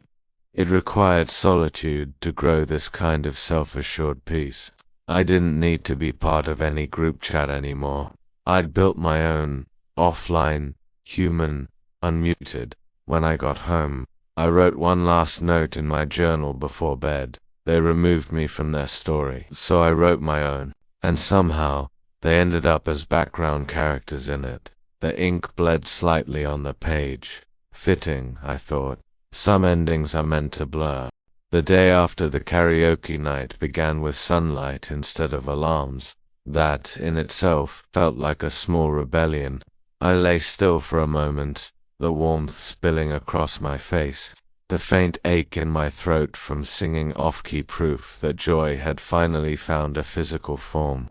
A: It required solitude to grow this kind of self-assured peace. I didn't need to be part of any group chat anymore. I'd built my own, offline, human, unmuted. When I got home, I wrote one last note in my journal before bed. They removed me from their story, so I wrote my own. And somehow, they ended up as background characters in it. The ink bled slightly on the page. Fitting, I thought. Some endings are meant to blur. The day after the karaoke night began with sunlight instead of alarms. That, in itself, felt like a small rebellion. I lay still for a moment, the warmth spilling across my face. The faint ache in my throat from singing off-key, proof that joy had finally found a physical form.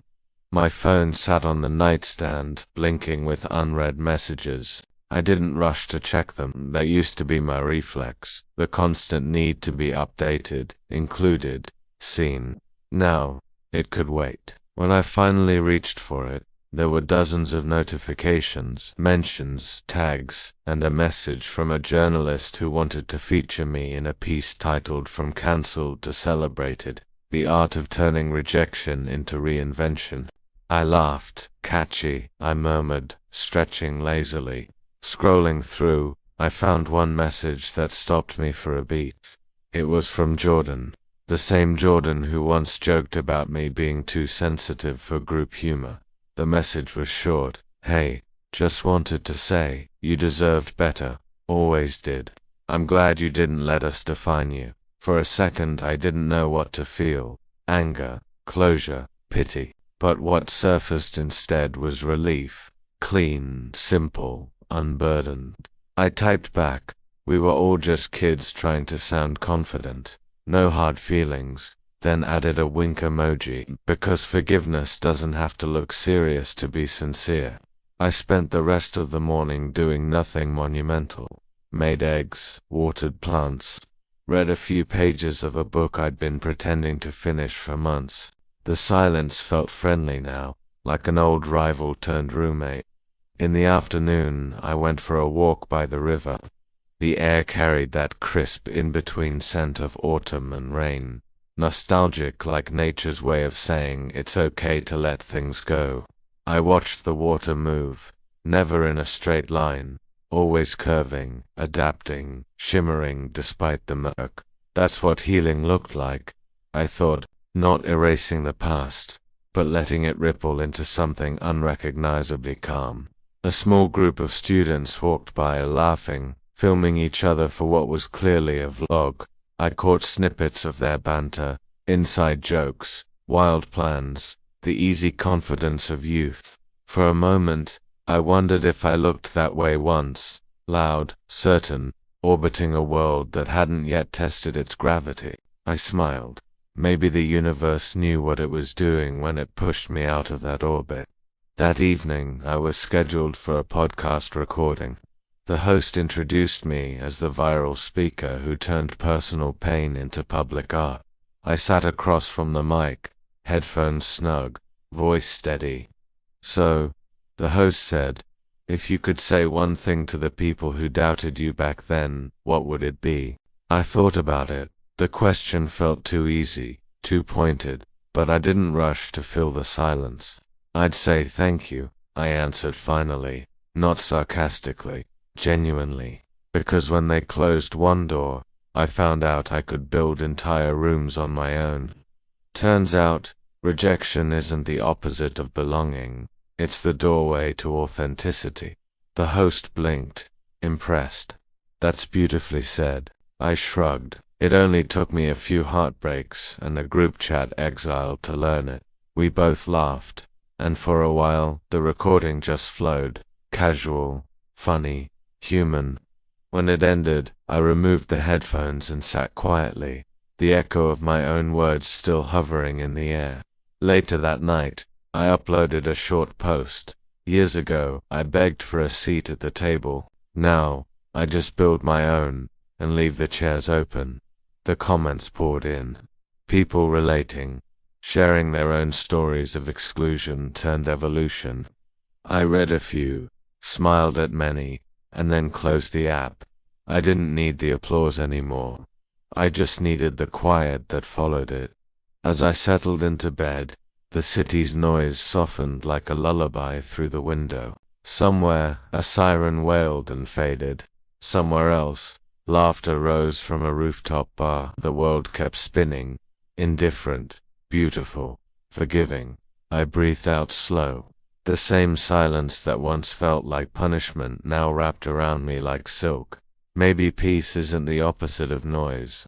A: My phone sat on the nightstand, blinking with unread messages. I didn't rush to check them. That used to be my reflex, the constant need to be updated, included, seen. Now, it could wait. When I finally reached for it, there were dozens of notifications, mentions, tags, and a message from a journalist who wanted to feature me in a piece titled "From Cancelled to Celebrated: The Art of Turning Rejection into Reinvention." I laughed. "Catchy," I murmured, stretching lazily. Scrolling through, I found one message that stopped me for a beat. It was from Jordan, the same Jordan who once joked about me being too sensitive for group humor. The message was short. "Hey, just wanted to say, you deserved better, always did. I'm glad you didn't let us define you." For a second I didn't know what to feel. Anger, closure, pity. But what surfaced instead was relief. Clean, simple, unburdened. I typed back, "We were all just kids trying to sound confident. No hard feelings." Then added a wink emoji, because forgiveness doesn't have to look serious to be sincere. I spent the rest of the morning doing nothing monumental. Made eggs, watered plants, read a few pages of a book I'd been pretending to finish for months. The silence felt friendly now, like an old rival turned roommate. In the afternoon, I went for a walk by the river. The air carried that crisp in-between scent of autumn and rain. Nostalgic, like nature's way of saying it's okay to let things go. I watched the water move, never in a straight line, always curving, adapting, shimmering despite the murk. That's what healing looked like, I thought, not erasing the past, but letting it ripple into something unrecognizably calm. A small group of students walked by, laughing, filming each other for what was clearly a vlog. I caught snippets of their banter, inside jokes, wild plans, the easy confidence of youth. For a moment, I wondered if I looked that way once, loud, certain, orbiting a world that hadn't yet tested its gravity. I smiled. Maybe the universe knew what it was doing when it pushed me out of that orbit. That evening, I was scheduled for a podcast recording. The host introduced me as the viral speaker who turned personal pain into public art. I sat across from the mic, headphones snug, voice steady. "So," the host said, "if you could say one thing to the people who doubted you back then, what would it be?" I thought about it. The question felt too easy, too pointed, but I didn't rush to fill the silence. "I'd say thank you," I answered finally, not sarcastically, genuinely, because when they closed one door, I found out I could build entire rooms on my own. Turns out, rejection isn't the opposite of belonging, it's the doorway to authenticity. The host blinked, impressed. "That's beautifully said." I shrugged. It only took me a few heartbreaks and a group chat Exile to learn it. We both laughed, and for a while the recording just flowed, casual, funny, human. When it ended, I removed the headphones and sat quietly, the echo of my own words still hovering in the air. Later that night, I uploaded a short post. Years ago, I begged for a seat at the table. Now, I just build my own and leave the chairs open. The comments poured in. People relating, sharing their own stories of exclusion turned evolution. I read a few, smiled at many, and then closed the app. I didn't need the applause anymore. I just needed the quiet that followed it. As I settled into bed, the city's noise softened like a lullaby through the window. Somewhere, a siren wailed and faded. Somewhere else, laughter rose from a rooftop bar. The world kept spinning, indifferent, beautiful, forgiving. I breathed out slow. The same silence that once felt like punishment now wrapped around me like silk. Maybe peace isn't the opposite of noise.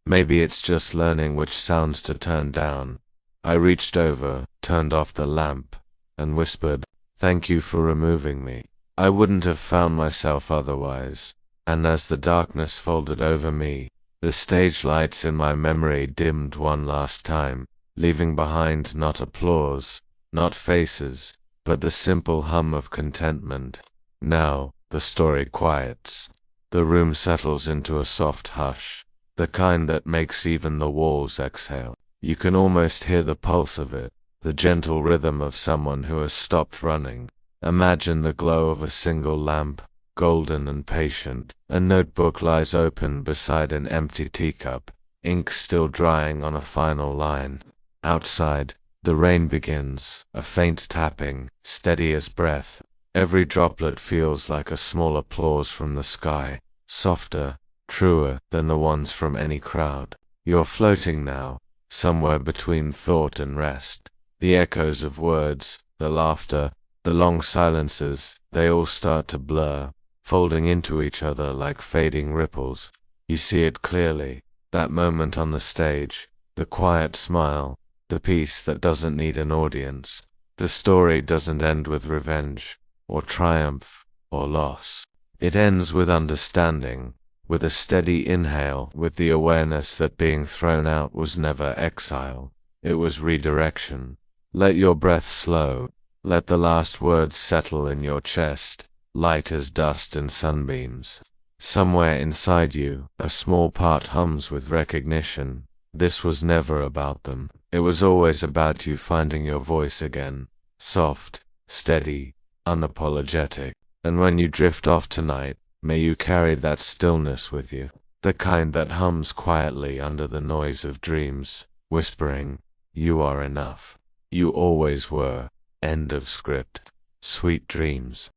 A: Maybe it's just learning which sounds to turn down. I reached over, turned off the lamp, and whispered, "Thank you for removing me. I wouldn't have found myself otherwise." And as the darkness folded over me, the stage lights in my memory dimmed one last time, leaving behind not applause, not faces, but the simple hum of contentment. Now, the story quiets. The room settles into a soft hush, the kind that makes even the walls exhale. You can almost hear the pulse of it, the gentle rhythm of someone who has stopped running. Imagine the glow of a single lamp, golden and patient. A notebook lies open beside an empty teacup, ink still drying on a final line. Outside, the rain begins, a faint tapping, steady as breath. Every droplet feels like a small applause from the sky, softer, truer than the ones from any crowd. You're floating now, somewhere between thought and rest. The echoes of words, the laughter, the long silences, they all start to blur, folding into each other like fading ripples. You see it clearly, that moment on the stage, the quiet smile, the piece that doesn't need an audience. The story doesn't end with revenge, or triumph, or loss. It ends with understanding, with a steady inhale, with the awareness that being thrown out was never exile. It was redirection. Let your breath slow. Let the last words settle in your chest, light as dust in sunbeams. Somewhere inside you, a small part hums with recognition. This was never about them. It was always about you finding your voice again. Soft, steady, unapologetic. And when you drift off tonight, may you carry that stillness with you. The kind that hums quietly under the noise of dreams, whispering, "You are enough. You always were." End of script. Sweet dreams.